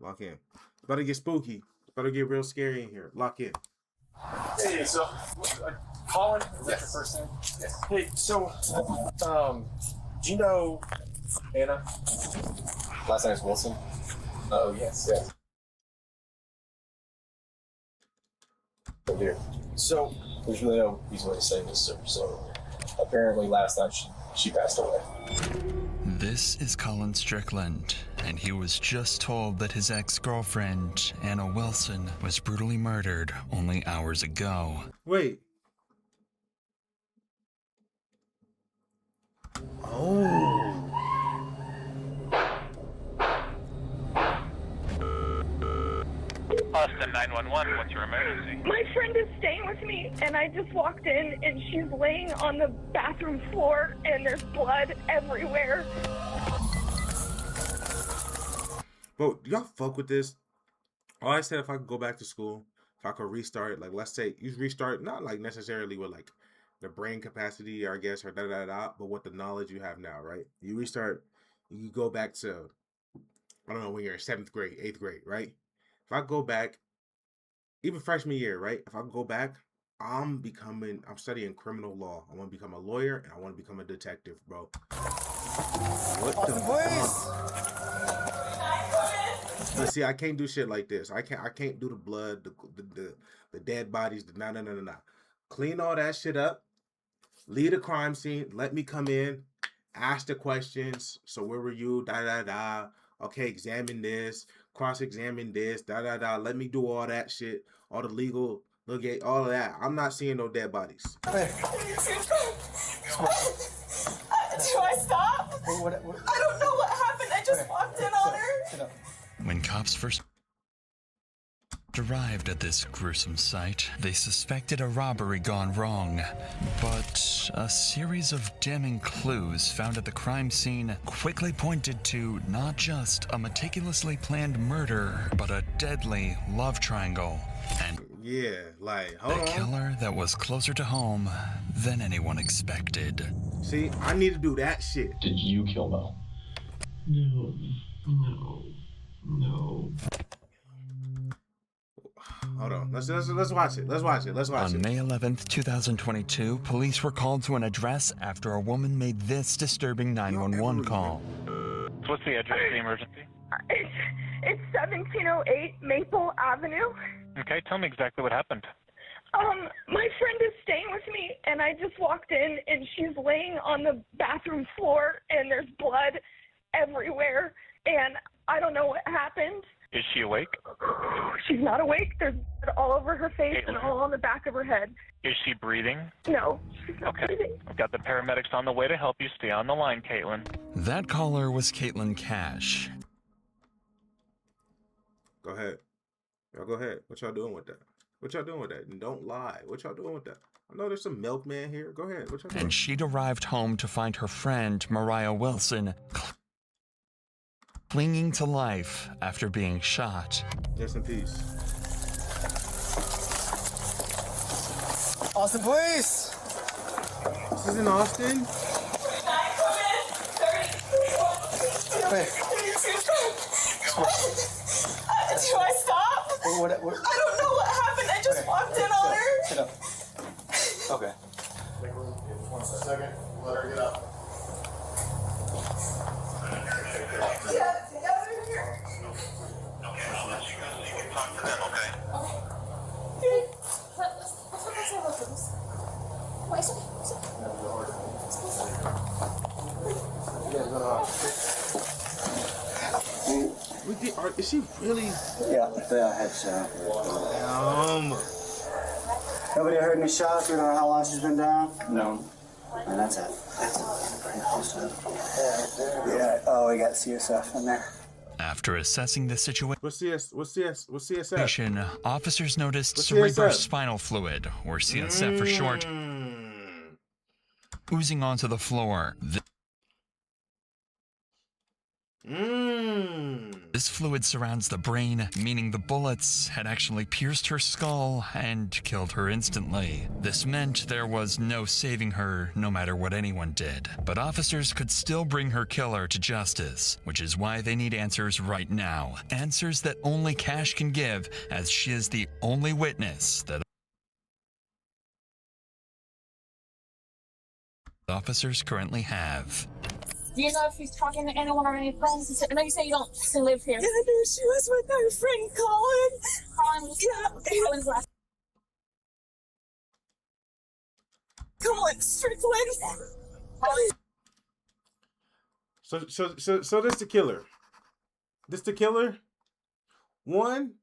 Lock in. It's about to get spooky. It's about to get real scary in here. Lock in. Hey, so Colin, is that your first name? Yes. Hey, so do you know Anna? Last name is Wilson. Oh yes, yes. Oh dear. So there's really no easy way to say this, sir. So apparently last night she passed away. This is Colin Strickland, and he was just told that his ex-girlfriend, Anna Wilson, was brutally murdered only hours ago. Wait. Oh. Austin 911, what's your emergency? My friend is staying with me, and I just walked in, and she's laying on the bathroom floor, and there's blood everywhere. Bro, do y'all fuck with this? All I said, if I could go back to school, if I could restart, like, let's say you restart, not like necessarily with like the brain capacity, I guess, or but with the knowledge you have now, right? You restart, you go back to, I don't know, when you're in 7th grade, 8th grade, right? If I go back, even freshman year, right? If I go back, I'm studying criminal law. I want to become a lawyer, and I want to become a detective, bro. What the fuck? But see, I can't do shit like this. I can't do the blood, the dead bodies, no. Clean all that shit up. Leave the crime scene. Let me come in. Ask the questions. So where were you? Okay, examine this. Cross-examine this. Let me do all that shit. All the legal, look at all of that. I'm not seeing no dead bodies. Do I stop? I don't know what happened. I just walked in on her. When cops first arrived at this gruesome site, they suspected a robbery gone wrong. But a series of damning clues found at the crime scene quickly pointed to not just a meticulously planned murder, but a deadly love triangle. And yeah, like, hold on. A killer that was closer to home than anyone expected. See, I need to do that shit. Did you kill Mo? No. Hold on. Let's watch it. Let's watch it. On May 11th, 2022, police were called to an address after a woman made this disturbing 911 call. What's the address of the emergency? It's 1708 Maple Avenue. Okay, tell me exactly what happened. My friend is staying with me, and I just walked in, and she's laying on the bathroom floor, and there's blood everywhere, and I don't know what happened. Is she awake? She's not awake. There's blood all over her face and all on the back of her head. Is she breathing? No, she's not breathing. I've got the paramedics on the way to help you. Stay on the line, Caitlin. That caller was Caitlin Cash. Go ahead. Y'all go ahead. What y'all doing with that? And don't lie. What y'all doing with that? I know there's some milkman here. Go ahead. What y'all doing? And she'd arrived home to find her friend, Mariah Wilson, clinging to life after being shot. Rest in peace. Austin police! This is in Austin? Do I stop? I don't know what happened. I just walked in on her. Sit up. Okay. 1 second. Let her get up. Get out of here. Okay, I'll let you go so you can talk to them, okay? Is she really? Yeah, the headshot. Nobody heard any shots? We don't know how long she's been down? No. And that's it. Pretty close to it. Yeah. Oh, we got CSF in there. After assessing the situation, What's CSF? officers noticed What's CSF? cerebrospinal fluid, or CSF for short, oozing onto the floor. This fluid surrounds the brain, meaning the bullets had actually pierced her skull and killed her instantly. This meant there was no saving her, no matter what anyone did. But officers could still bring her killer to justice, which is why they need answers right now. Answers that only Cash can give, as she is the only witness that officers currently have. Do you know if he's talking to anyone or any friends? I know you say you don't live here. Yeah, I knew she was with her friend Colin. Colin, Yeah. Colin's last. Colin Strickland. So this the killer. This the killer. One,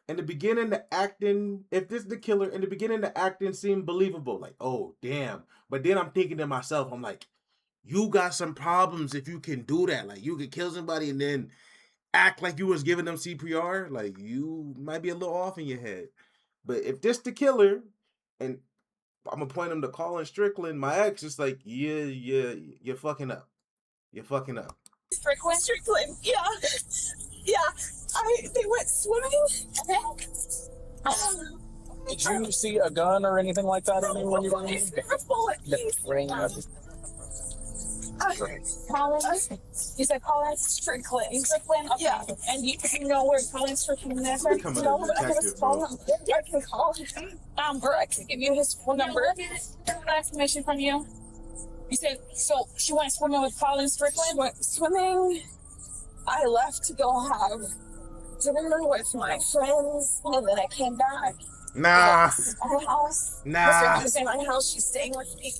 in the beginning, the acting, if this the killer, in the beginning, the acting seemed believable. Like, oh, damn. But then I'm thinking to myself, I'm like, you got some problems if you can do that. Like, you can kill somebody and then act like you was giving them CPR. Like, you might be a little off in your head. But if this the killer, and I'm going to point him to Colin Strickland, my ex, it's like, yeah, you're fucking up. You're fucking up. Strickland. Yeah. They went swimming. Did you see a gun or anything like that when you were in A bullet. Colin? You said Colin Strickland. Strickland? Okay. Yeah. And you know where Colin Strickland is? Become a detective, bro. I can call him. Or I can give you his phone number. Information from you. You said, so she went swimming with Colin Strickland? Went swimming. I left to go have dinner with my friends, and then I came back. Nah. My house. Nah. She's in my house. She's staying with me.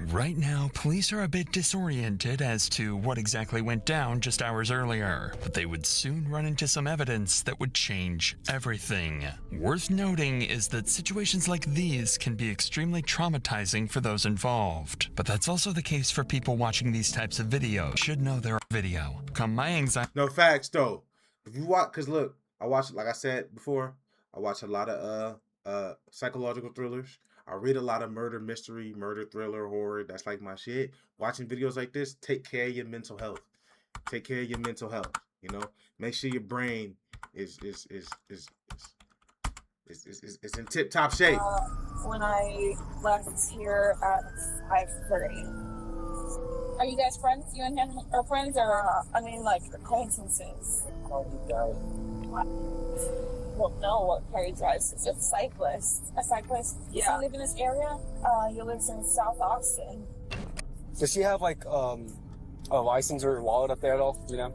Right now, police are a bit disoriented as to what exactly went down just hours earlier, but they would soon run into some evidence that would change everything. Worth noting is that situations like these can be extremely traumatizing for those involved, but that's also the case for people watching these types of videos. Should know their video. My anxiety. No, facts though. If you watch, cause look, I watch, like I said before, I watch a lot of psychological thrillers. I read a lot of murder mystery, murder thriller, horror. That's like my shit. Watching videos like this, take care of your mental health. Take care of your mental health. You know, make sure your brain is in tip top shape. When I left here at 5:30. Are you guys friends? You and him are friends, or? I mean, like acquaintances. Well, no, what car he drives is a cyclist. A cyclist? Yeah. Does he live in this area? He lives in South Austin. Does she have like a license or wallet up there at all? You know?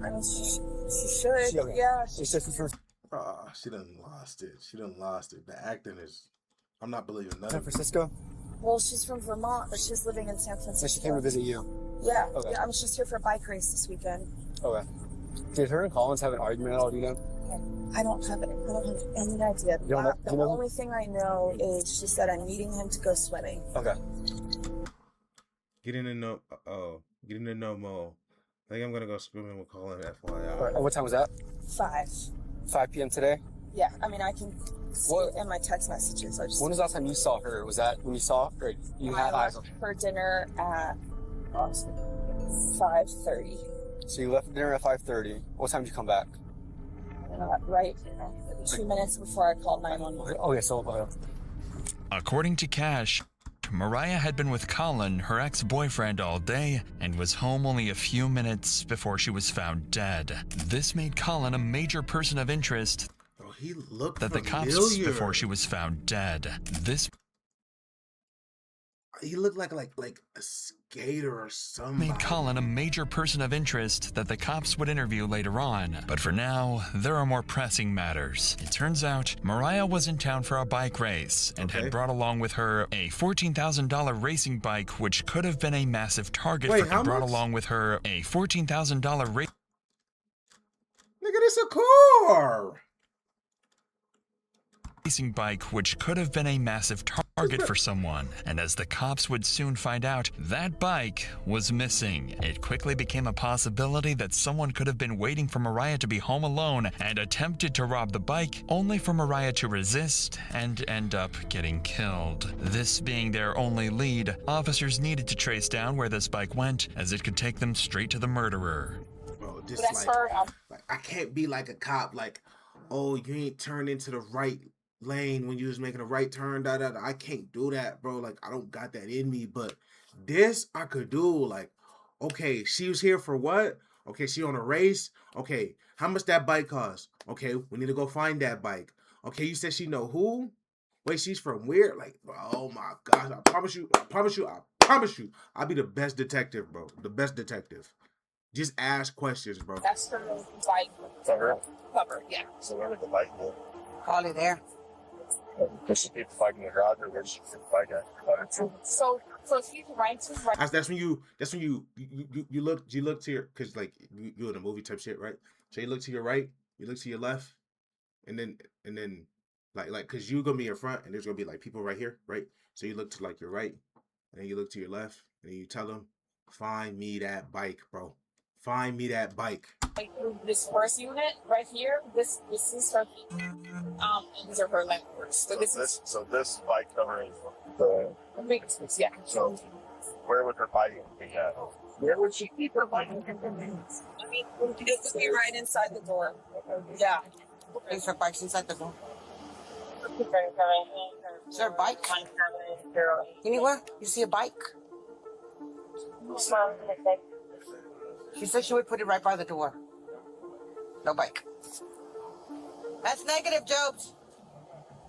I mean, she should. She- okay. Yeah. It's just for She done lost it. She done lost it. The acting is, I'm not believing San nothing. Francisco. Well, she's from Vermont, but she's living in San Francisco. So she came to visit you. Yeah. Okay. Yeah. I'm just here for a bike race this weekend. Okay. Did her and Collins have an argument at all? Do you know? I don't have any idea. You don't know- The you know- only thing I know is she said I'm meeting him to go swimming. Okay. Get in the no mo. I think I'm gonna go swimming with Colin. FYI. All right. And what time was that? 5. 5 p.m. today. Yeah. I mean, I can see What- it in my text messages. I just When was the last time you saw her? Was that when you saw her? Or you had I eyes left on her? for dinner at 5:30. So you left for dinner at 5:30. What time did you come back? Right 2 minutes before I called 911. Okay, so According to Cash, Mariah had been with Colin, her ex-boyfriend, all day and was home only a few minutes before she was found dead. This made Colin a major person of interest Oh, he looked that the cops familiar. before she was found dead. This He looked like a skater or something. made Colin a major person of interest that the cops would interview later on. But for now, there are more pressing matters. It turns out Mariah was in town for a bike race and Okay. had brought along with her a $14,000 racing bike, which could have been a massive target Wait, for how brought much? along with her a $14,000 Nigga, this a car. racing bike, which could have been a massive target for someone. And as the cops would soon find out, that bike was missing. It quickly became a possibility that someone could have been waiting for Mariah to be home alone and attempted to rob the bike, only for Mariah to resist and end up getting killed. This being their only lead, officers needed to trace down where this bike went, as it could take them straight to the murderer. Bro, just But that's like, her. like I can't be like a cop, like, oh, you ain't turned into the right lane when you was making a right turn. Da, da, da. I can't do that, bro. Like, I don't got that in me. But this I could do. Like, okay, she was here for what? Okay, she on a race. Okay, how much that bike cost? Okay, we need to go find that bike. Okay, you said she know who? Wait, she's from where? Like, oh my gosh, I promise you, I promise you, I promise you, I'll be the best detective, bro. The best detective. Just ask questions, bro. That's her bike Cover. cover. Yeah. So where would the bike go? Probably there. Does she keep the bike in the garage, or where does she keep the bike at? So she's right to right. That's when you look to your, cause like you in a movie type shit, right? So you look to your right, you look to your left, and then like cause you gonna be in front, and there's gonna be like people right here, right? So you look to like your right, and then you look to your left, and then you tell them, find me that bike, bro. Find me that bike. Like this first unit right here. This is her. And these are her landlords. So this bike covering the. Big, yeah. So where would her bike be at? Where would she keep her bike? I mean, it would be right inside the door. Yeah. Is her bike's inside the door? Is there a bike? Anywhere? You see a bike? She said she would put it right by the door. No bike. That's negative, Jobs.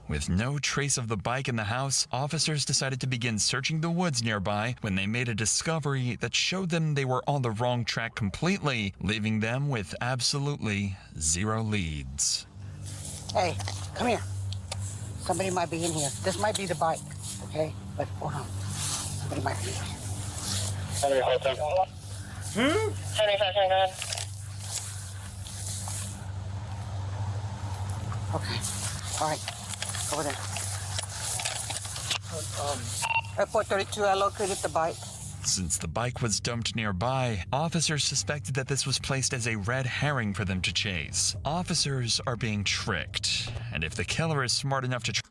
With no trace of the bike in the house, officers decided to begin searching the woods nearby when they made a discovery that showed them they were on the wrong track completely, leaving them with absolutely zero leads. Hey, come here. Somebody might be in here. This might be the bike, okay? But hold on. Somebody might be in here. 7529. Okay. All right. Over there. At 432, I located the bike. Since the bike was dumped nearby, officers suspected that this was placed as a red herring for them to chase. Officers are being tricked, and if the killer is smart enough to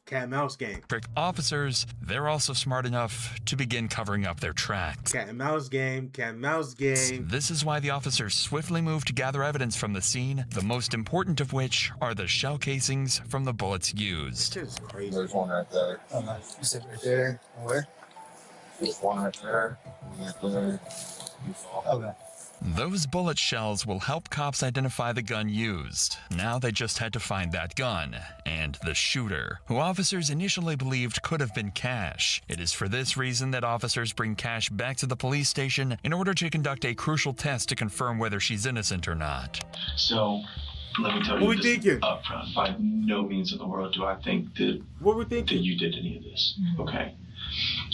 Cat and mouse game. trick officers, they're also smart enough to begin covering up their tracks. Cat and mouse game. Cat and mouse game. This is why the officers swiftly moved to gather evidence from the scene, the most important of which are the shell casings from the bullets used. This is crazy. There's one right there. You said right there. Where? There's one right there. Okay. Those bullet shells will help cops identify the gun used. Now they just had to find that gun and the shooter, who officers initially believed could have been Cash. It is for this reason that officers bring Cash back to the police station in order to conduct a crucial test to confirm whether she's innocent or not. So, let me tell What you we this thinking? up front. By no means in the world do I think that What we're thinking? you did any of this. Okay.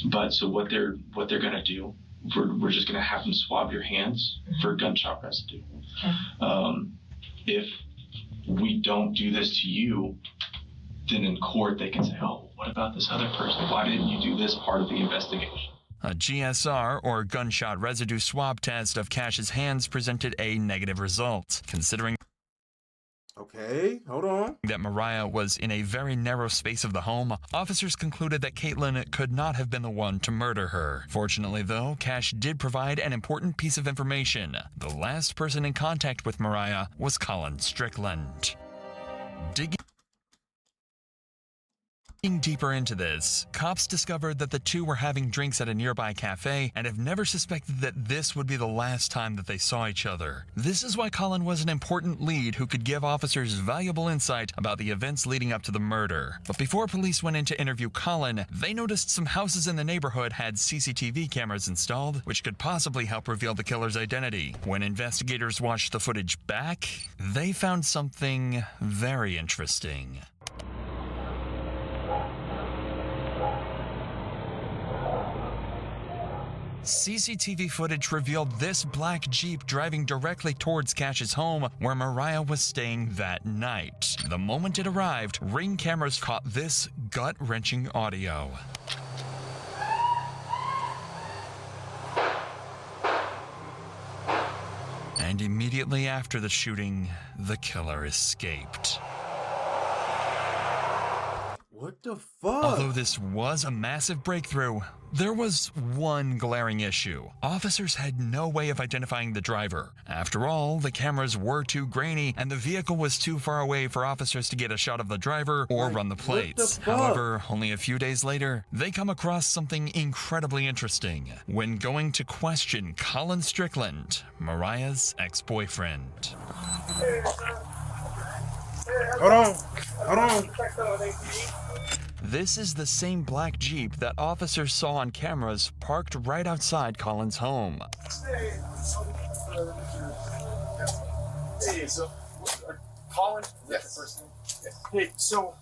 But so what they're gonna do, we're just gonna have them swab your hands for gunshot residue. If we don't do this to you, then in court they can say, oh, what about this other person? Why didn't you do this part of the investigation? A GSR, or gunshot residue swab test of Cash's hands, presented a negative result. Considering Okay, hold on. that Mariah was in a very narrow space of the home, officers concluded that Caitlin could not have been the one to murder her. Fortunately, though, Cash did provide an important piece of information. The last person in contact with Mariah was Colin Strickland. Digging deeper into this, cops discovered that the two were having drinks at a nearby cafe and have never suspected that this would be the last time that they saw each other. This is why Colin was an important lead who could give officers valuable insight about the events leading up to the murder. But before police went in to interview Colin, they noticed some houses in the neighborhood had CCTV cameras installed, which could possibly help reveal the killer's identity. When investigators watched the footage back, they found something very interesting. CCTV footage revealed this black Jeep driving directly towards Cash's home where Mariah was staying that night. The moment it arrived, Ring cameras caught this gut-wrenching audio. And immediately after the shooting, the killer escaped. What the fuck? Although this was a massive breakthrough, there was one glaring issue. Officers had no way of identifying the driver. After all, the cameras were too grainy and the vehicle was too far away for officers to get a shot of the driver or run the plates. However, only a few days later, they come across something incredibly interesting when going to question Colin Strickland, Mariah's ex-boyfriend. Hold on. This is the same black Jeep that officers saw on cameras parked right outside Colin's home. Hey, so Colin? Yes. The first name? Yes. Hey, so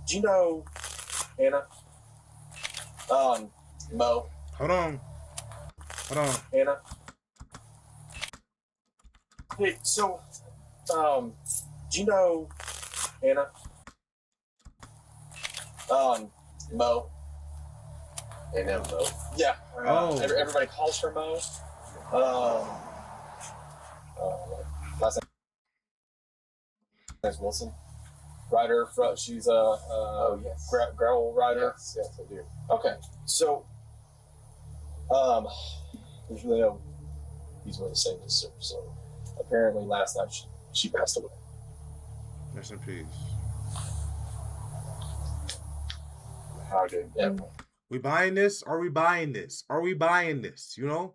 do you know Anna? Mo. Hold on. Anna. Hey, so do you know Anna? Mo. And then Mo. Yeah. Everybody calls her Mo. Last name is Wilson. Rider. She's a gravel rider. Yes, I do. Okay. So, there's really no reason to say this. So, apparently, last night she passed away. Rest in peace. How did that? We buying this? Are we buying this? Are we buying this? You know,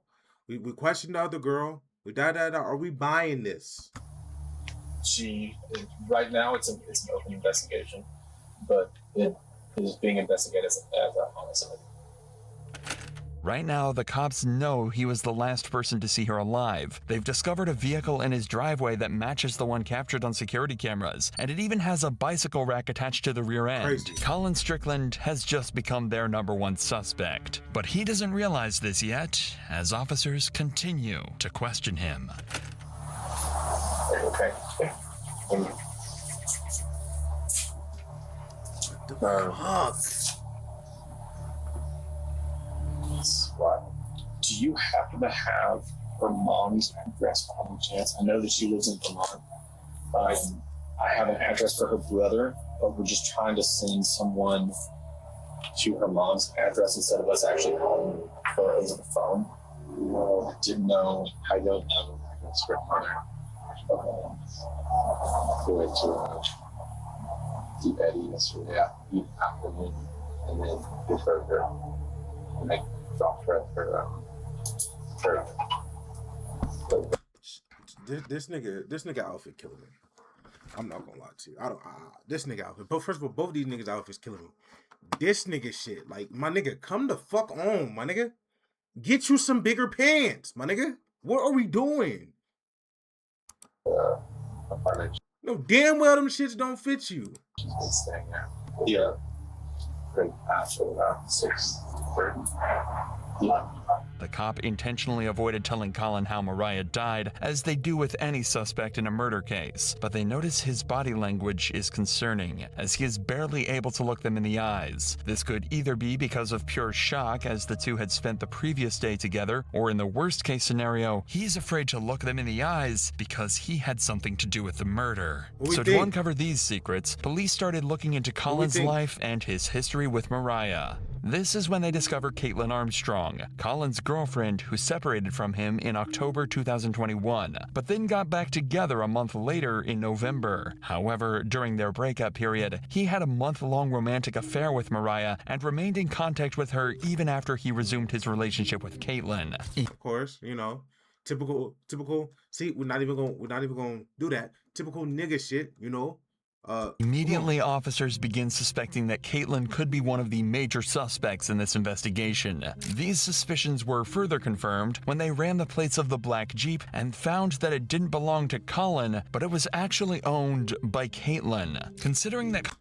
we questioned the other girl. We Are we buying this? Right now it's an open investigation, but it is being investigated as a homicide. Right now, the cops know he was the last person to see her alive. They've discovered a vehicle in his driveway that matches the one captured on security cameras, and it even has a bicycle rack attached to the rear end. Crazy. Colin Strickland has just become their #1 suspect. But he doesn't realize this yet, as officers continue to question him. Okay. Fuck. Do you happen to have her mom's address by any chance? I know that she lives in Vermont. I have an address for her brother, but we're just trying to send someone to her mom's address instead of us actually calling her over the phone. I didn't know. I don't have an address for her mother. Go into the Eddie yesterday afternoon, and then give her and I dropped her at her. This nigga outfit killing me. I'm not gonna lie to you. This nigga outfit. But first of all, both of these niggas outfits killing me. This nigga shit, like, my nigga, come the fuck on, my nigga. Get you some bigger pants, my nigga. What are we doing? No, damn well them shits don't fit you. She's been staying there. Yeah. Great after about 6:30. Yeah. The cop intentionally avoided telling Colin how Mariah died, as they do with any suspect in a murder case, but they notice his body language is concerning, as he is barely able to look them in the eyes. This could either be because of pure shock, as the two had spent the previous day together, or in the worst case scenario, he's afraid to look them in the eyes because he had something to do with the murder. So to uncover these secrets, police started looking into Colin's life and his history with Mariah. This is when they discover Caitlin Armstrong, Colin's girlfriend who separated from him in October 2021, but then got back together a month later in November. However, during their breakup period, he had a month-long romantic affair with Mariah and remained in contact with her even after he resumed his relationship with Caitlin. Of course, you know, typical. See, we're not even gonna do that. Typical nigga shit, you know. Immediately, officers begin suspecting that Caitlin could be one of the major suspects in this investigation. These suspicions were further confirmed when they ran the plates of the black Jeep and found that it didn't belong to Colin, but it was actually owned by Caitlin. Considering that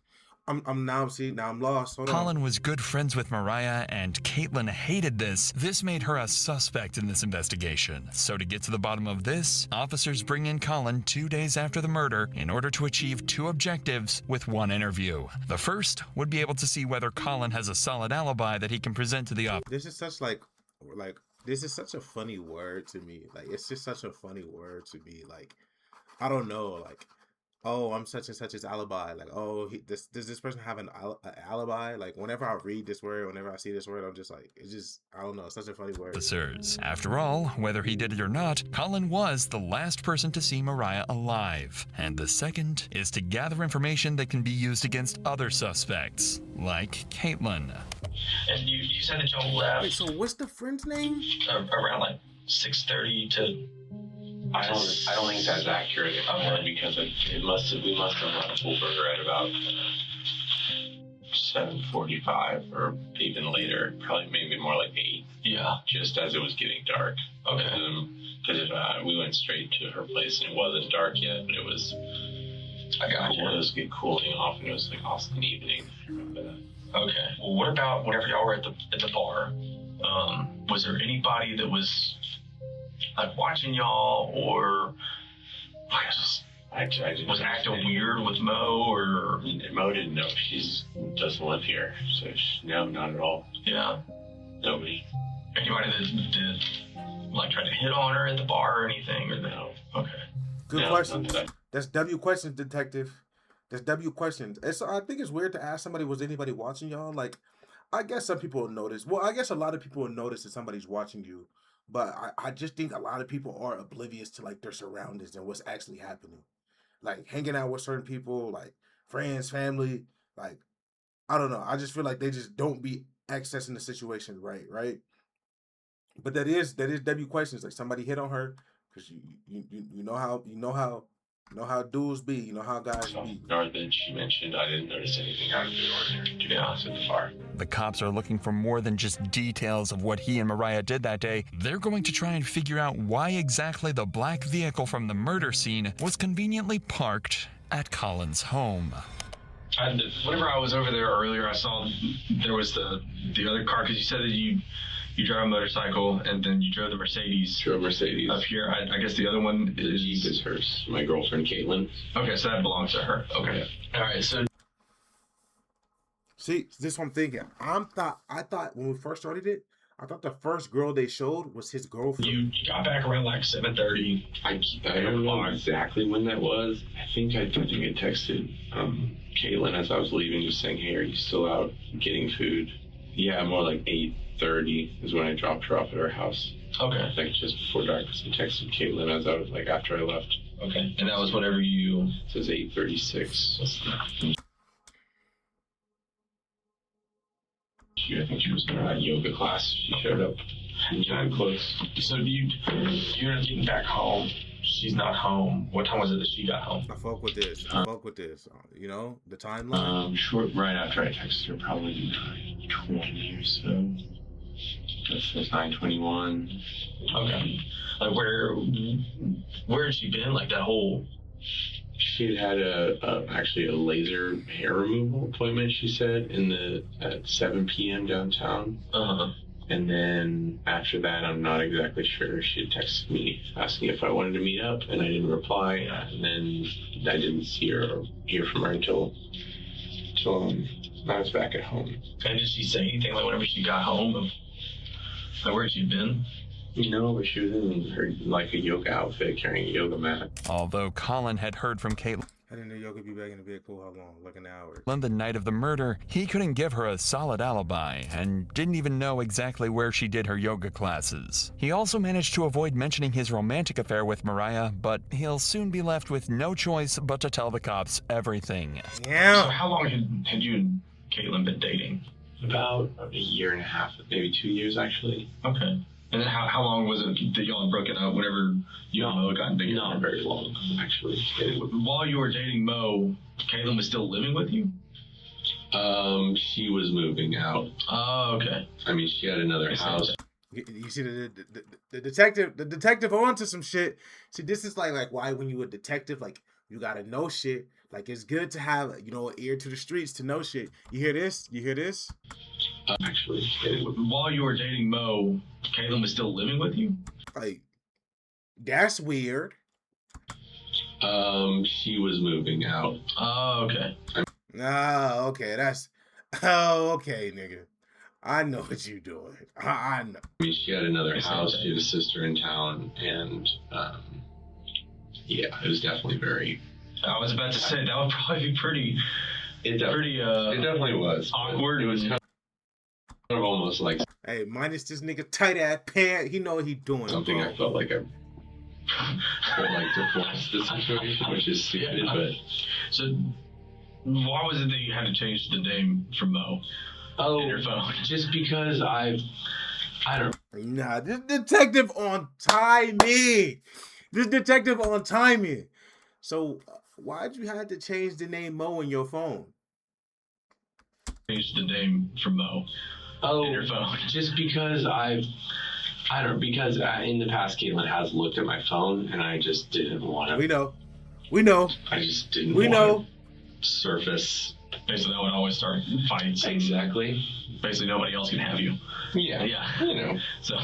now I'm lost. Hold Colin on. was good friends with Mariah and Caitlin hated this made her a suspect in this investigation. So to get to the bottom of this, officers bring in Colin 2 days after the murder in order to achieve two objectives with one interview. The first would be able to see whether Colin has a solid alibi that he can present to the officer. This is such this is such a funny word to me. Like, it's just such a funny word to me. Like, I don't know. Like, oh, I'm such and such's alibi. Like, oh, does this person have an alibi? Like, whenever I read this word, whenever I see this word, I'm just like, it's just, I don't know, it's such a funny word. Officers. After all, whether he did it or not, Colin was the last person to see Mariah alive. And the second is to gather information that can be used against other suspects, like Caitlin. And you said that y'all left Wait, so what's the friend's name? Around like 6:30 to. I don't think that's accurate anymore because we must have left over her at about 7:45 or even later, probably maybe more like 8. Yeah. Just as it was getting dark. Okay. Because we went straight to her place and it wasn't dark yet, but it was. I got you. It was cooling off and it was like awesome evening. I remember that. Okay. Well, what about whenever y'all were at the bar? Was there anybody that was like watching y'all, or like I was acting weird with Mo, or Mo didn't know she doesn't live here, so no, not at all. Yeah. Nobody. Anybody that like tried to hit on her at the bar or anything, or no? Okay. Good question. That's W questions, detective. That's W questions. I think it's weird to ask somebody, was anybody watching y'all? Like, I guess some people will notice. Well, I guess a lot of people will notice that somebody's watching you. But I just think a lot of people are oblivious to like their surroundings and what's actually happening. Like hanging out with certain people, like friends, family, like I don't know. I just feel like they just don't be accessing the situation right. But that is W questions. Like somebody hit on her because you know how dudes be, you know how guys be. Nor that she mentioned, I didn't notice anything out of the ordinary, to be honest, at the bar. The cops are looking for more than just details of what he and Mariah did that day. They're going to try and figure out why exactly the black vehicle from the murder scene was conveniently parked at Colin's home. Whenever I was over there earlier, I saw there was the other car, because you said that you drive a motorcycle and then you drove the Mercedes. Drove Mercedes. Up here. I guess the other one is hers. My girlfriend, Caitlin. Okay, so that belongs to her. Okay. Yeah. All right, so. See, this is what I'm thinking. I thought when we first started it, I thought the first girl they showed was his girlfriend. You got back around like 7:30. I don't know exactly when that was. I think I texted Caitlin as I was leaving, just saying, "Hey, are you still out getting food?" Yeah, more like 8:30 is when I dropped her off at her house. Okay. Like just before dark. So I texted Caitlin as I was like after I left. Okay. And that was whenever you. It says 8:36. I think she was in her yoga class. She showed up time close. So you're getting back home. She's not home. What time was it that she got home? I fuck with this. You know, the timeline. Short right after I texted her, probably 9:20 or so. That's 9:21. Okay. Like where had she been? Like that whole. She had actually a laser hair removal appointment. She said at 7 p.m. downtown. And then after that, I'm not exactly sure. She had texted me asking if I wanted to meet up, and I didn't reply. And then I didn't see her or hear from her until I was back at home. And did she say anything like whenever she got home? Like where she'd been? No, but she was in her like a yoga outfit, carrying a yoga mat. Although Colin had heard from Caitlin I didn't know yoga be back in the vehicle. How long? Like an hour. the night of the murder, he couldn't give her a solid alibi and didn't even know exactly where she did her yoga classes. He also managed to avoid mentioning his romantic affair with Mariah, but he'll soon be left with no choice but to tell the cops everything. Yeah. So how long had you and Caitlin been dating? About a year and a half, maybe 2 years actually. Okay. And then how long was it that y'all had broken up whenever you and Mo got together? Not very long, actually. While you were dating Mo, Caitlin was still living with you? She was moving out. Oh, okay. I mean, she had another house. You see the detective onto some shit. See, this is like why when you a detective, like you gotta know shit. Like it's good to have an ear to the streets to know shit. You hear this? Actually, while you were dating Mo, Caitlin was still living with you? Like, that's weird. She was moving out. Oh, okay. Okay, nigga. I know what you doing. I know. I mean, she had another house. She had a sister in town, and yeah, it was definitely very I was about to say that would probably be pretty. It definitely was awkward. It was kind of almost like, hey, minus this nigga tight ass pant. He know what he doing. something bro. I felt like to force the situation, which is stupid. But so, why was it that you had to change the name from Mo in your phone? Just because I don't. Nah, this detective on timing. So, why'd you have to change the name Mo in your phone? Change the name from Mo in your phone. Just because because in the past Caitlin has looked at my phone and I just didn't want to. We know. I just didn't want to surface. Basically, that would always start fights. Exactly. Basically, nobody else can have you. Yeah. You know. So.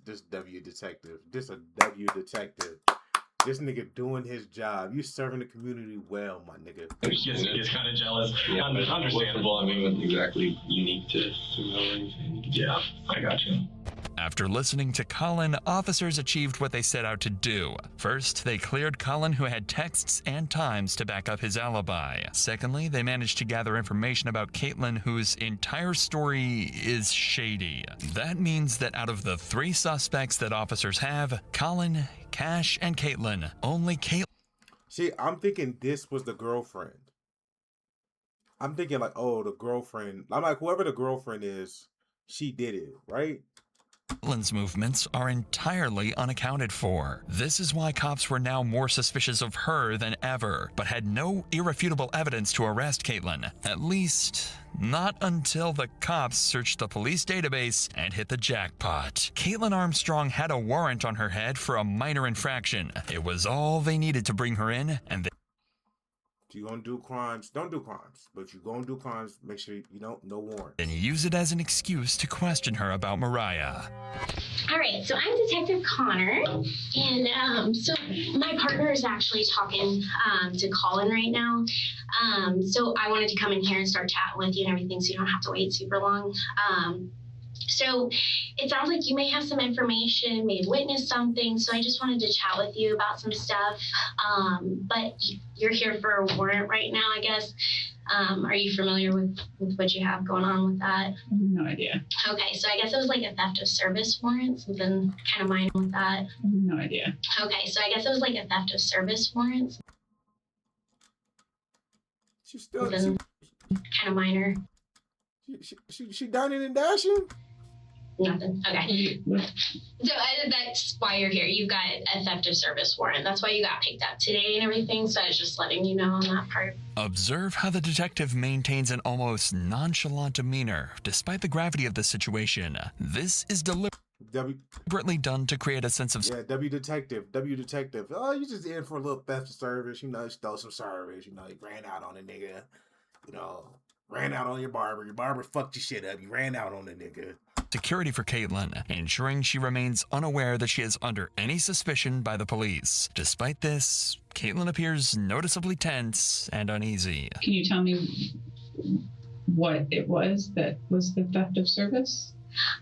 This W detective. This a W detective. This nigga doing his job. You serving the community well, my nigga. Gets kind of jealous. Yeah, Understandable. I mean, wasn't exactly unique to Mo or anything. Yeah, I got you. After listening to Colin, officers achieved what they set out to do. First, they cleared Colin, who had texts and times to back up his alibi. Secondly, they managed to gather information about Caitlin, whose entire story is shady. That means that out of the 3 suspects that officers have, Colin, Cash, and Caitlin, only Caitlin. See, I'm thinking this was the girlfriend. I'm thinking like, oh, the girlfriend. I'm like, whoever the girlfriend is, she did it, right? Caitlin's movements are entirely unaccounted for. This is why cops were now more suspicious of her than ever, but had no irrefutable evidence to arrest Caitlin. At least, not until the cops searched the police database and hit the jackpot. Caitlin Armstrong had a warrant on her head for a minor infraction. It was all they needed to bring her in, and you gonna do crimes, don't do crimes. But you gonna do crimes, make sure you don't, no warrant. and use it as an excuse to question her about Mariah. All right, so I'm Detective Connor, and so my partner is actually talking to Colin right now. So I wanted to come in here and start chatting with you and everything, so you don't have to wait super long. So it sounds like you may have some information, may have witnessed something, so I just wanted to chat with you about some stuff. But you're here for a warrant right now, I guess. Are you familiar with what you have going on with that? No idea. Okay, so I guess it was like a theft of service warrant, something kind of minor with that. No idea. Okay, so I guess it was like a theft of service warrant. She's still kind of minor. She dining and dashing? Nothing. Okay. So that's why you're here. You've got a theft of service warrant. That's why you got picked up today and everything. So I was just letting you know on that part. Observe how the detective maintains an almost nonchalant demeanor, despite the gravity of the situation. This is deliberately done to create a sense of... Yeah, W detective. Oh, you just in for a little theft of service. You know, you stole some service. You know, you ran out on a nigga. You know, ran out on your barber. Your barber fucked your shit up. You ran out on the nigga. Security for Caitlin, ensuring she remains unaware that she is under any suspicion by the police. Despite this, Caitlin appears noticeably tense and uneasy. Can you tell me what it was that was the theft of service?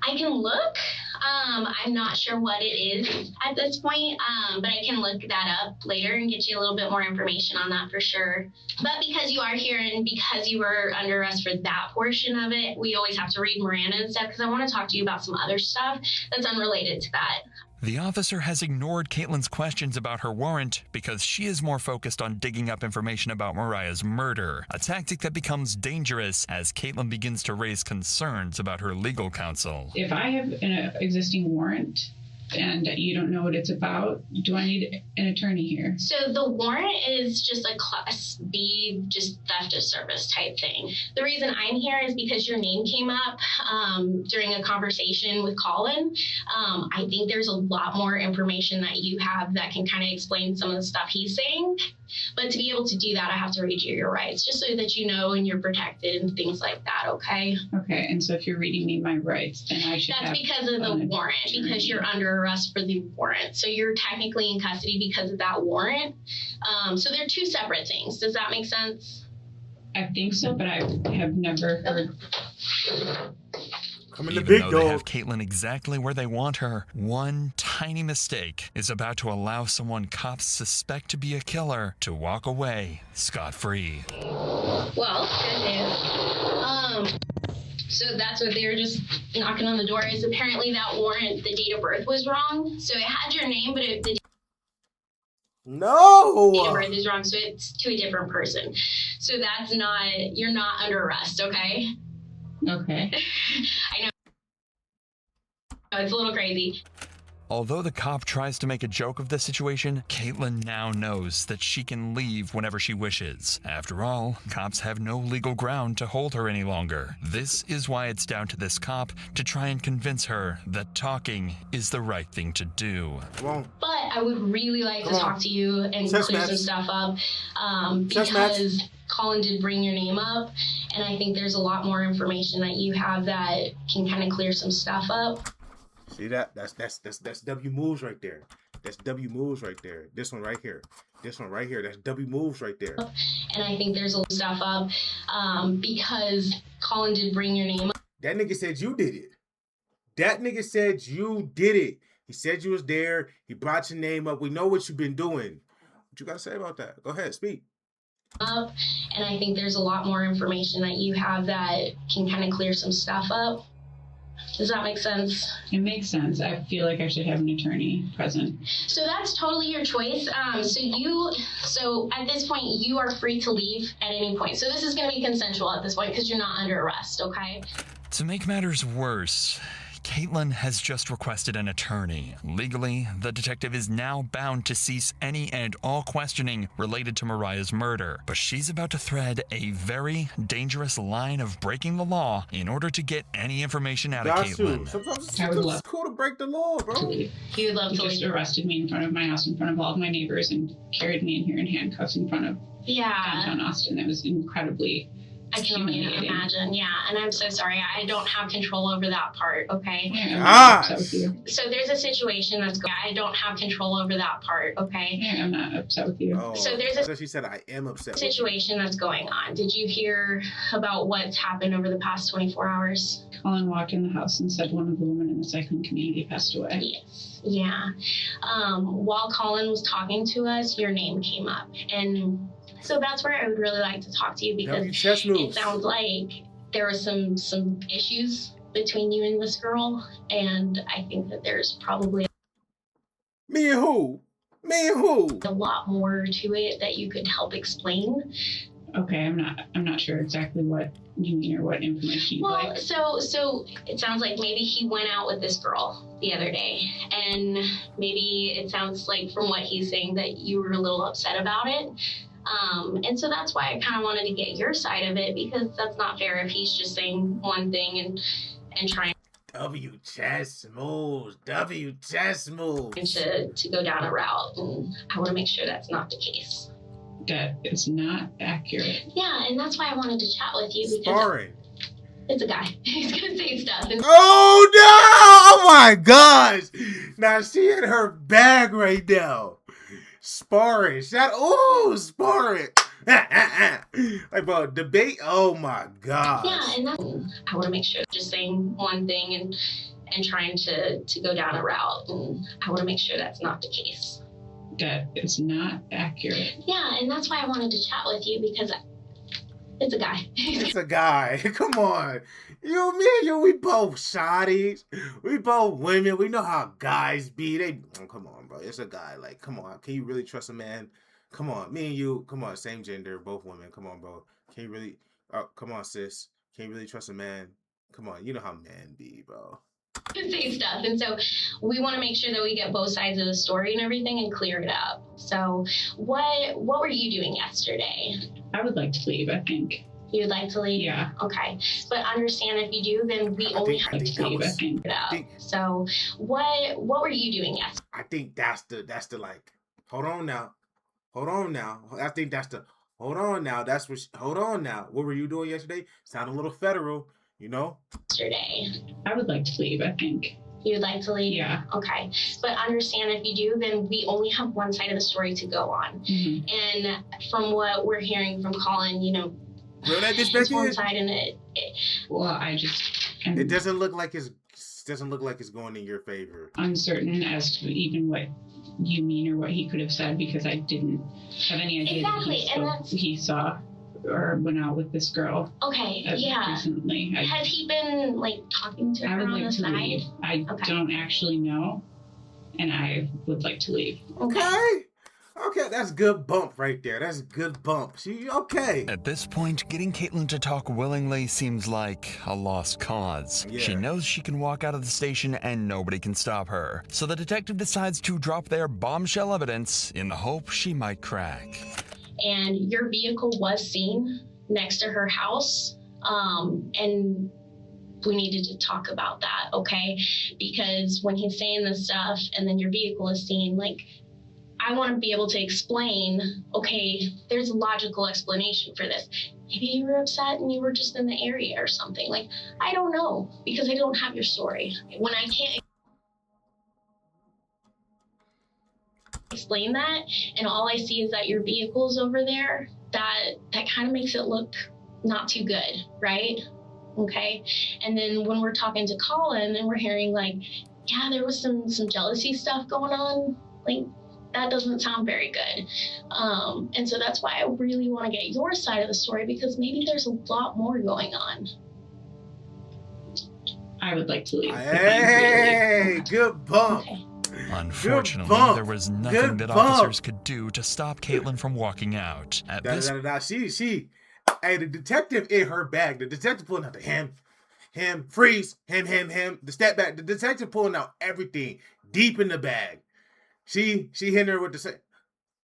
I can look. I'm not sure what it is at this point, but I can look that up later and get you a little bit more information on that for sure. But because you are here and because you were under arrest for that portion of it, we always have to read Miranda and stuff because I want to talk to you about some other stuff that's unrelated to that. The officer has ignored Caitlin's questions about her warrant because she is more focused on digging up information about Mariah's murder, a tactic that becomes dangerous as Caitlin begins to raise concerns about her legal counsel. If I have an existing warrant and you don't know what it's about, do I need an attorney here? So the warrant is just a Class B, just theft of service type thing. The reason I'm here is because your name came up during a conversation with Colin. I think there's a lot more information that you have that can kind of explain some of the stuff he's saying. But to be able to do that, I have to read you your rights, just so that you know and you're protected and things like that, okay? Okay, and so if you're reading me my rights, then I should That's because of the warrant, because you're under arrest for the warrant. So you're technically in custody because of that warrant. So they're two separate things. Does that make sense? I think so, but I have never heard. Coming to Even big though they dog. have Caitlin exactly where they want her, one tiny mistake is about to allow someone cops suspect to be a killer to walk away scot-free. Well, good news. So that's what they were just knocking on the door is apparently that warrant, the date of birth was wrong. So it had your name, but the No. date of birth is wrong, so it's to a different person. So that's not, you're not under arrest, okay? Okay. I know. It's a little crazy. Although the cop tries to make a joke of the situation, Caitlin now knows that she can leave whenever she wishes. After all, cops have no legal ground to hold her any longer. This is why it's down to this cop to try and convince her that talking is the right thing to do. Come on. But I would really like to talk to you and Chess clear match. some stuff up Chess match. because Colin did bring your name up, and I think there's a lot more information that you have that can kind of clear some stuff up. See that? That's W moves right there. That's W moves right there. This one right here. This one right here. That's W moves right there. And I think there's a lot of stuff up because Colin did bring your name up. That nigga said you did it. That nigga said you did it. He said you was there. He brought your name up. We know what you've been doing. What you got to say about that? Go ahead, speak. And I think there's a lot more information that you have that can kind of clear some stuff up. Does that make sense? It makes sense. I feel like I should have an attorney present. So that's totally your choice. So at this point, you are free to leave at any point. So this is going to be consensual at this point because you're not under arrest, okay? To make matters worse, Caitlin has just requested an attorney. Legally, the detective is now bound to cease any and all questioning related to Mariah's murder. But she's about to thread a very dangerous line of breaking the law in order to get any information out of Caitlin. Sometimes I would love it's cool to break the law, to bro. leave. You would love He to just leave. arrested me in front of my house, in front of all of my neighbors, and carried me in here in handcuffs in front of Yeah. downtown Austin. It was incredibly I can only humiliating. imagine. Yeah. And I'm so sorry. I don't have control over that part, okay? Yeah, I'm not upset with you. So there's a situation that's going I don't have control over that part, okay? Yeah, I'm not upset with you. Oh, So there's a so she said I am upset. with you. situation that's going on. Did you hear about what's happened over the past 24 hours? Colin walked in the house and said one of the women in the cycling community passed away. Yes. Yeah. While Colin was talking to us, your name came up. And so that's where I would really like to talk to you because chess it moves. sounds like there were some issues between you and this girl. And I think that there's probably Me and who? Me and who? a lot more to it that you could help explain. Okay, I'm not sure exactly what you mean or what information you'd Well, like. so it sounds like maybe he went out with this girl the other day, and maybe it sounds like from what he's saying that you were a little upset about it. And so that's why I kind of wanted to get your side of it because that's not fair if he's just saying one thing and trying W chess moves. W chess moves. to go down a route, and I want to make sure that's not the case. That is not accurate. Yeah, and that's why I wanted to chat with you because Sparring. it's a guy. He's gonna say stuff. And Oh no! Oh my gosh! Now she in her bag right now. Sparring. Sparring. Like, bro, debate. Oh my god. yeah, and that's, I want to make sure just saying one thing and trying to go down a route, and I want to make sure that's not the case. That is not accurate. Yeah, and that's why I wanted to chat with you because it's a guy. It's a guy. Come on. You, me, and you, we both shotties. We both women. We know how guys be. Come on, bro. It's a guy. Like, come on. Can you really trust a man? Come on. Me and you, come on. Same gender, both women. Come on, bro. Can you really, come on, sis. Can you really trust a man? Come on. You know how men be, bro. Say stuff, and so we want to make sure that we get both sides of the story and everything and clear it up. So what were you doing yesterday? I would like to leave, I think. You'd like to leave? Yeah. Okay, but understand if you do, then we only have to leave, I think. it up. So what were you doing yesterday? I think that's the like, hold on now. I think that's the, hold on now. Hold on now. What were you doing yesterday? Sound a little federal, you know? Yesterday. I would like to leave, I think. You'd like to leave? Yeah. Okay. But understand if you do, then we only have one side of the story to go on. Mm-hmm. And from what we're hearing from Colin, you know, Real that bitch it's back one in? side and Well, I just It doesn't look like it's going in your favor. Uncertain as to even what you mean or what he could have said, because I didn't have any idea that he saw or went out with this girl. Okay, yeah. Recently. Has he been like talking to her on the side? Leave. I don't actually know, and I would like to leave. Okay, that's good bump right there. That's good bump. She okay. At this point, getting Caitlin to talk willingly seems like a lost cause. Yeah. She knows she can walk out of the station and nobody can stop her. So the detective decides to drop their bombshell evidence in the hope she might crack. And your vehicle was seen next to her house, and we needed to talk about that, okay? Because when he's saying this stuff and then your vehicle is seen, like, I want to be able to explain, okay, there's a logical explanation for this. Maybe you were upset and you were just in the area or something. Like, I don't know, because I don't have your story. When I can't explain that, and all I see is that your vehicle's over there, that kind of makes it look not too good, right? Okay. And then when we're talking to Colin and we're hearing like, yeah, there was some jealousy stuff going on, like, that doesn't sound very good. And so that's why I really want to get your side of the story, because maybe there's a lot more going on. I would like to leave. Hey, good bump. Okay. Unfortunately, there was nothing that officers could do to stop Caitlin from walking out. At this Hey, the detective in her bag. The detective pulling out the him, freeze, him, the step back. The detective pulling out everything deep in the bag. She hitting her with the same.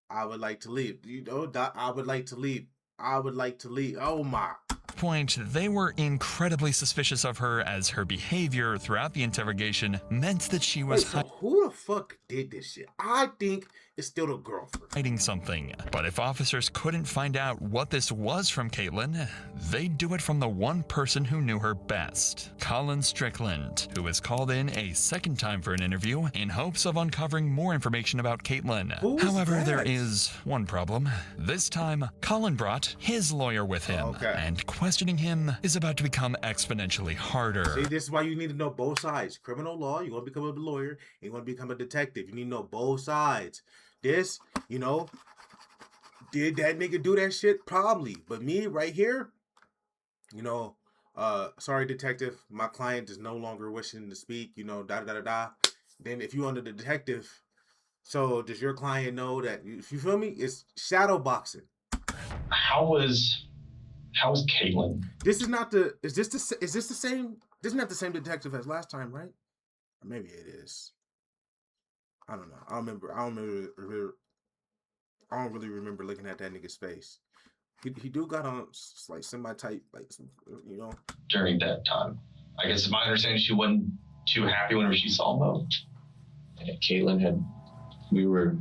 I would like to leave. You know, I would like to leave. I would like to leave. Oh my. Point, they were incredibly suspicious of her, as her behavior throughout the interrogation meant that she was who the fuck did this shit? I think it's still the girlfriend hiding something. But if officers couldn't find out what this was from Caitlin, they'd do it from the one person who knew her best, Colin Strickland, who was called in a second time for an interview in hopes of uncovering more information about Caitlin. However, there is one problem. This time, Colin brought his lawyer with him, and questioning him is about to become exponentially harder. See, this is why you need to know both sides. Criminal law, you want to become a lawyer, and you want to become a detective. You need to know both sides. This, you know, did that nigga do that shit? Probably. But me right here, you know, sorry, detective, my client is no longer wishing to speak, you know, da-da-da-da. Then if you under the detective, so does your client know that, if you feel me, it's shadow boxing. How was Caitlin? Is this not the same? This is not the same detective as last time, right? Or maybe it is. I don't know. I don't really remember looking at that nigga's face. He do got on like semi-tight, like, you know. During that time, I guess, my understanding, she wasn't too happy whenever she saw Mo. And Caitlin we were,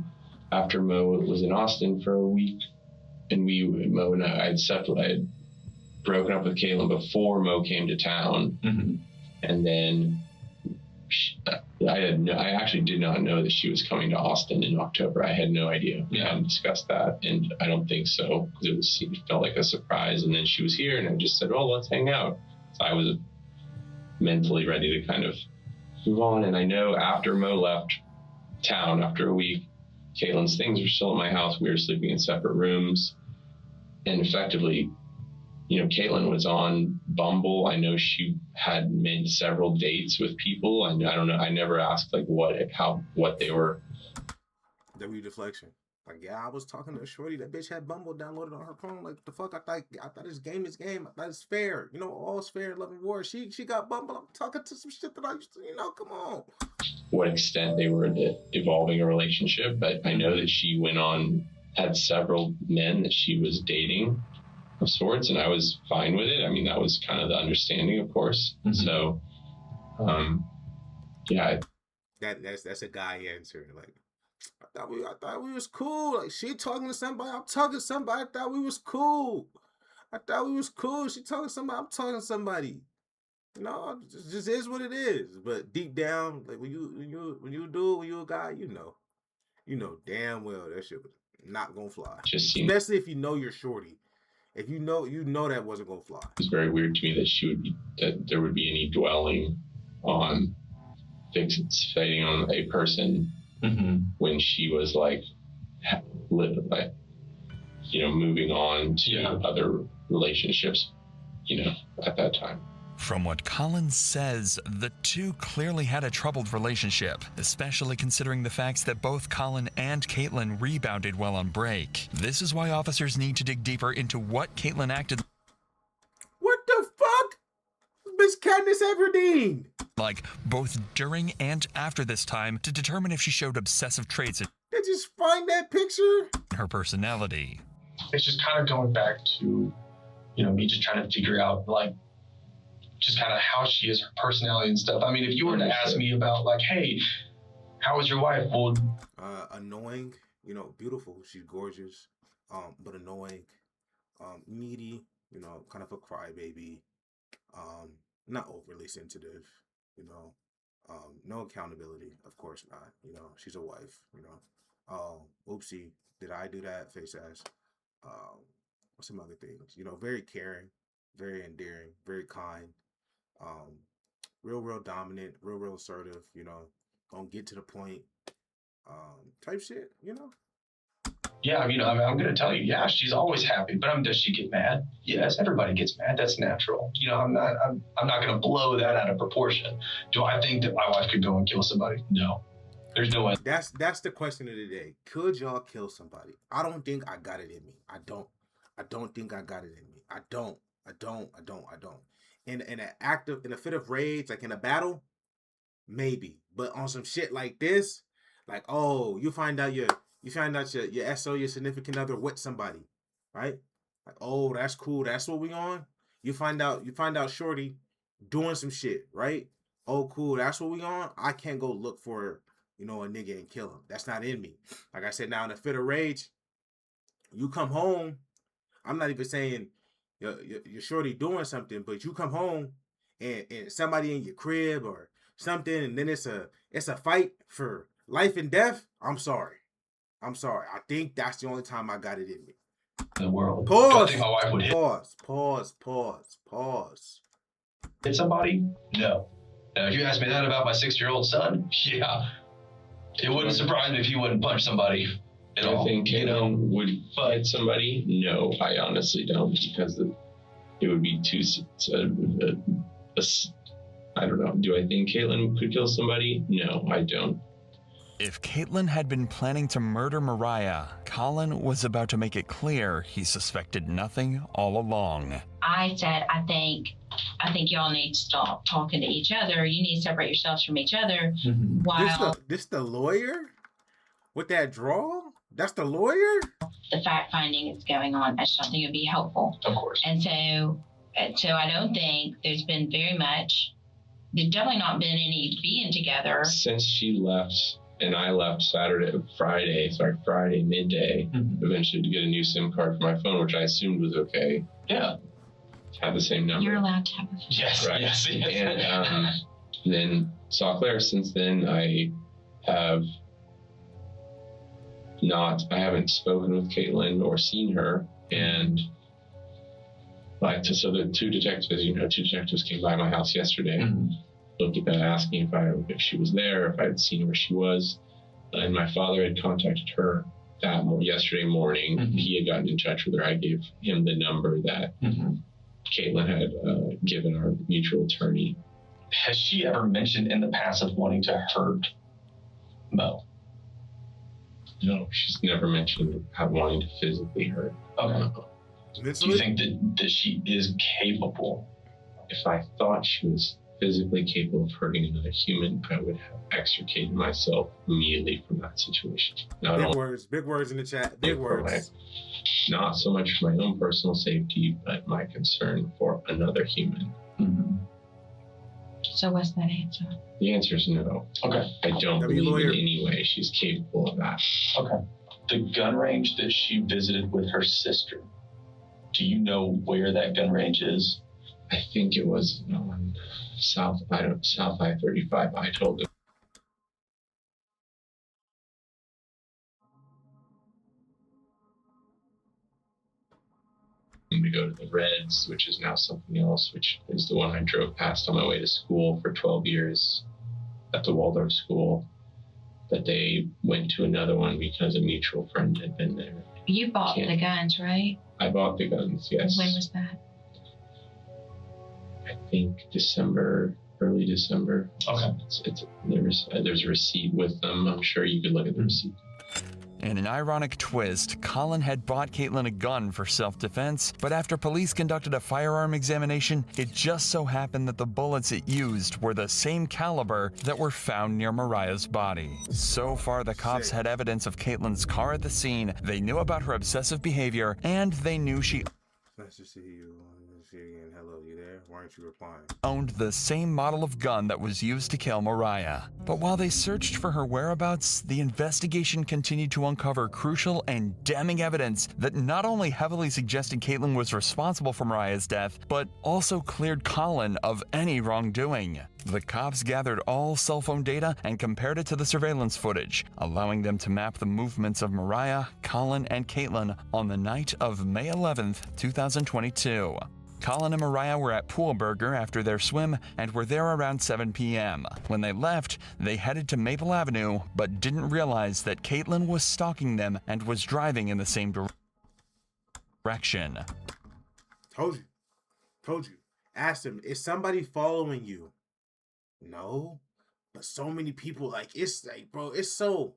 after Mo was in Austin for a week, and Mo and I had broken up with Caitlin before Mo came to town. Mm-hmm. And then I actually did not know that she was coming to Austin in October. I had no idea. We hadn't discussed that, and I don't think so, because it felt like a surprise. And then she was here, and I just said, "Oh, let's hang out." So I was mentally ready to kind of move on. And I know after Mo left town after a week, Caitlin's things were still at my house. We were sleeping in separate rooms, and effectively, you know, Caitlin was on Bumble. I know she had made several dates with people. I don't know. I never asked like what they were. W deflection. Like, yeah, I was talking to a shorty. That bitch had Bumble downloaded on her phone. Like, the fuck? I thought this game is game. I thought it's fair. You know, all's fair in love and war. She got Bumble. I'm talking to some shit that I used to, you know, come on. What extent they were evolving a relationship, but I know that she had several men that she was dating of sorts, and I was fine with it. I mean, that was kind of the understanding, of course. Mm-hmm. So, yeah. That's a guy answer. Like, I thought we was cool. Like, she talking to somebody, I'm talking to somebody. I thought we was cool. She talking to somebody, I'm talking to somebody. You know, it just is what it is. But deep down, like, when you do it, when you're a guy, you know damn well that shit was not gonna fly. Especially if you know you're shorty. If you know that wasn't gonna fly. It's very weird to me that there would be any dwelling on fixating on a person when she was like moving on to other relationships, at that time. From what Colin says, the two clearly had a troubled relationship, especially considering the facts that both Colin and Caitlin rebounded while on break. This is why officers need to dig deeper into what Caitlin acted. What the fuck? Miss Katniss Everdeen. Like, both during and after this time, to determine if she showed obsessive traits in They just find that picture? her personality. It's just kind of going back to, me just trying to figure out, like, just kind of how she is, her personality and stuff. I mean, if you were to ask me about, like, hey, how was your wife? Well, annoying, beautiful. She's gorgeous, but annoying, needy, kind of a crybaby, not overly sensitive, no accountability, of course not. She's a wife, oh, oopsie, did I do that? Face ass. Some other things, very caring, very endearing, very kind, real dominant, real assertive, gonna get to the point, type shit, Yeah, I'm going to tell you, yeah, she's always happy, but does she get mad? Yes, everybody gets mad. That's natural. I'm not going to blow that out of proportion. Do I think that my wife could go and kill somebody? No. There's no way. That's the question of the day. Could y'all kill somebody? I don't think I got it in me. I don't think I got it in me. I don't. In in a fit of rage, like in a battle, maybe. But on some shit like this, like, oh, you find out your SO, your significant other, with somebody, right? Like, oh, that's cool. That's what we on. You find out shorty doing some shit, right? Oh, cool. That's what we on. I can't go look for, a nigga and kill him. That's not in me. Like I said, now in a fit of rage, you come home. I'm not even saying your shorty doing something, but you come home and somebody in your crib or something, and then it's a fight for life and death. I'm sorry. I think that's the only time I got it in me. The world. Pause. Do I think my wife would hit? Pause. Hit somebody? No. Now, if you ask me that about my 6-year-old son, yeah, it wouldn't surprise me if he wouldn't punch somebody at all. I think Caitlin would hit somebody. No, I honestly don't, because it would be too. I don't know. Do I think Caitlin could kill somebody? No, I don't. If Caitlin had been planning to murder Mariah, Colin was about to make it clear he suspected nothing all along. I said, I think y'all need to stop talking to each other. You need to separate yourselves from each other. While this the lawyer with that draw? That's the lawyer? The fact finding is going on, I just don't think it would be helpful. Of course. And so I don't think there's been very much. There's definitely not been any being together since she left. And I left Friday midday, eventually to get a new SIM card for my phone, which I assumed was okay. Yeah. Had the same number. You're allowed to have a Yes, right. yes. And then saw Claire. Since then, I haven't spoken with Caitlin or seen her. And so the two detectives came by my house yesterday. Looked at asking if she was there, if I had seen where she was. And my father had contacted her yesterday morning. He had gotten in touch with her. I gave him the number that Caitlin had given our mutual attorney. Has she ever mentioned in the past of wanting to hurt Mo? No, she's never mentioned wanting to physically hurt. Okay. Do you think that she is capable? If I thought she was physically capable of hurting another human, I would have extricated myself immediately from that situation. Big words in the chat. Big words. Not so much for my own personal safety, but my concern for another human. So what's that answer? The answer is no. Okay. I don't believe in any way she's capable of that. Okay. The gun range that she visited with her sister, do you know where that gun range is? I think it was on South I-35. I told him. him to go to the Reds, which is now something else, which is the one I drove past on my way to school for 12 years at the Waldorf school. But they went to another one because a mutual friend had been there. You bought the guns, right? I bought the guns, yes. When was that? I think December, early December. Okay. There's a receipt with them. I'm sure you could look at the receipt. In an ironic twist, Colin had bought Caitlin a gun for self-defense, but after police conducted a firearm examination, it just so happened that the bullets it used were the same caliber that were found near Mariah's body. So far, the cops had evidence of Caitlin's car at the scene, they knew about her obsessive behavior, and they knew she Nice to see you. See you again. Hello, you there? Why aren't you replying? owned the same model of gun that was used to kill Mariah. But while they searched for her whereabouts, the investigation continued to uncover crucial and damning evidence that not only heavily suggested Caitlin was responsible for Mariah's death, but also cleared Colin of any wrongdoing. The cops gathered all cell phone data and compared it to the surveillance footage, allowing them to map the movements of Mariah, Colin, and Caitlin on the night of May 11th, 2022. Colin and Mariah were at Pool Burger after their swim and were there around 7 p.m. When they left, they headed to Maple Avenue, but didn't realize that Caitlin was stalking them and was driving in the same direction. Told you. Asked him, is somebody following you? No. But so many people, like, it's like, bro, it's so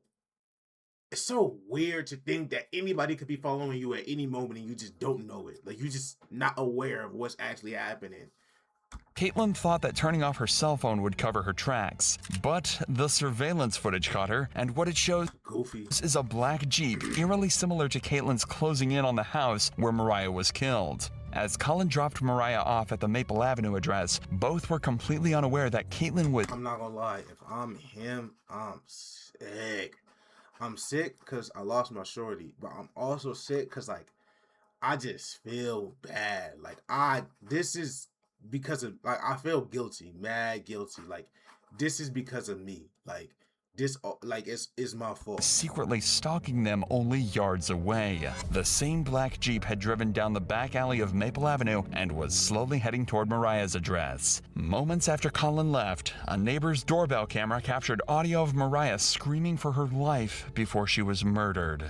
weird to think that anybody could be following you at any moment and you just don't know it. Like, you're just not aware of what's actually happening. Caitlin thought that turning off her cell phone would cover her tracks, but the surveillance footage caught her, and what it shows is a black Jeep, eerily similar to Caitlin's closing in on the house where Mariah was killed. As Colin dropped Mariah off at the Maple Avenue address, both were completely unaware that Caitlin was— I'm not gonna lie, if I'm him, I'm sick. I'm sick because I lost my shorty, but I'm also sick because, like, I just feel bad. Like, this is because of, like, I feel guilty, mad guilty. Like, this is because of me. Like, this, like, it's my fault. Secretly stalking them only yards away. The same black Jeep had driven down the back alley of Maple Avenue and was slowly heading toward Mariah's address. Moments after Colin left, a neighbor's doorbell camera captured audio of Mariah screaming for her life before she was murdered.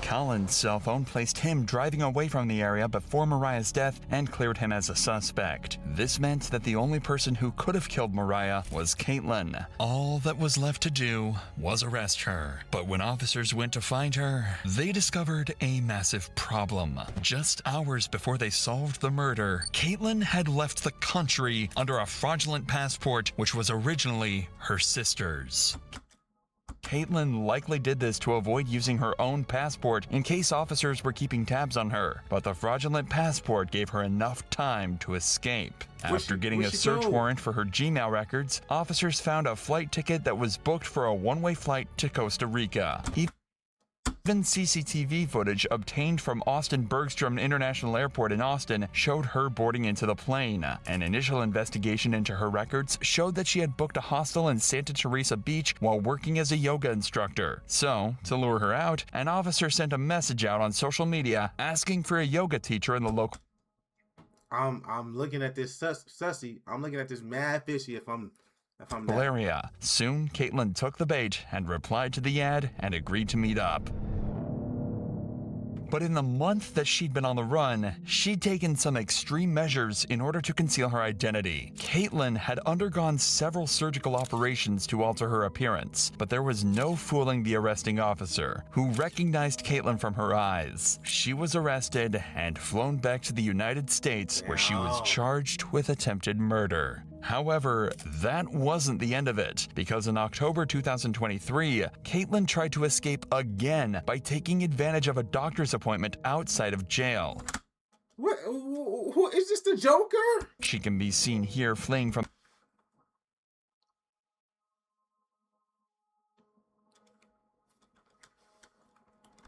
Colin's cell phone placed him driving away from the area before Mariah's death and cleared him as a suspect. This meant that the only person who could have killed Mariah was Caitlin. All that was left to do was arrest her. But when officers went to find her, they discovered a massive problem. Just hours before they solved the murder, Caitlin had left the country under a fraudulent passport, which was originally her sister's. Caitlin likely did this to avoid using her own passport in case officers were keeping tabs on her, but the fraudulent passport gave her enough time to escape. After getting a search warrant for her Gmail records, officers found a flight ticket that was booked for a one-way flight to Costa Rica. Even CCTV footage obtained from Austin Bergstrom International Airport in Austin showed her boarding into the plane. An initial investigation into her records showed that she had booked a hostel in Santa Teresa Beach while working as a yoga instructor. So, to lure her out, an officer sent a message out on social media asking for a yoga teacher in the local— I'm looking at this sussy. I'm looking at this mad fishy if I'm area. Soon, Caitlin took the bait and replied to the ad and agreed to meet up. But in the month that she'd been on the run, she'd taken some extreme measures in order to conceal her identity. Caitlin had undergone several surgical operations to alter her appearance, but there was no fooling the arresting officer, who recognized Caitlin from her eyes. She was arrested and flown back to the United States, where she was charged with attempted murder. However, that wasn't the end of it, because in October 2023, Caitlin tried to escape again by taking advantage of a doctor's appointment outside of jail. What? Who is this, the Joker? She can be seen here fleeing from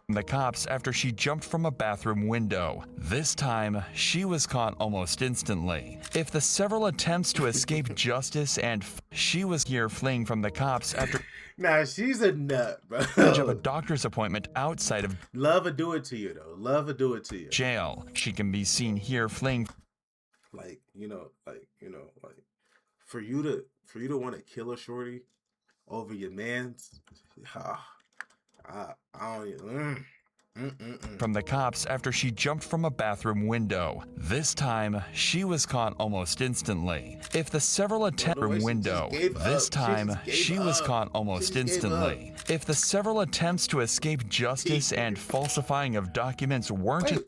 the cops after she jumped from a bathroom window. This time, she was caught almost instantly. If the several attempts to escape justice and she was here fleeing from the cops after Nah, she's a nut, bro. of a doctor's appointment outside of Love will do it to you, though. Love will do it to you. jail. She can be seen here fleeing. Like, for you to want to kill a shorty over your man's, I don't even, from the cops after she jumped from a bathroom window. This time, she was caught almost instantly. If the several attempts window, this time she was caught almost instantly. If the several attempts to escape justice and falsifying of documents weren't Wait,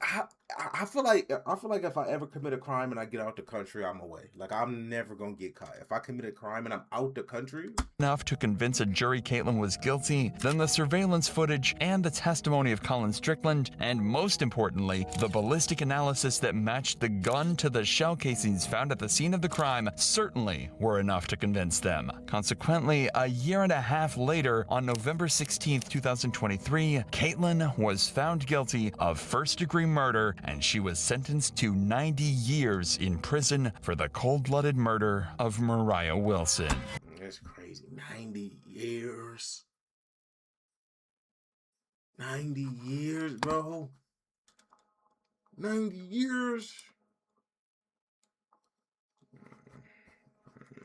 I feel like if I ever commit a crime and I get out the country, I'm away. Like, I'm never gonna get caught. If I commit a crime and I'm out the country, enough to convince a jury Caitlin was guilty, then the surveillance footage and the testimony of Colin Strickland, and most importantly, the ballistic analysis that matched the gun to the shell casings found at the scene of the crime certainly were enough to convince them. Consequently, a year and a half later, on November 16, 2023, Caitlin was found guilty of first-degree murder, and she was sentenced to 90 years in prison for the cold-blooded murder of Mariah Wilson. That's crazy. 90 years. 90 years, bro. 90 years.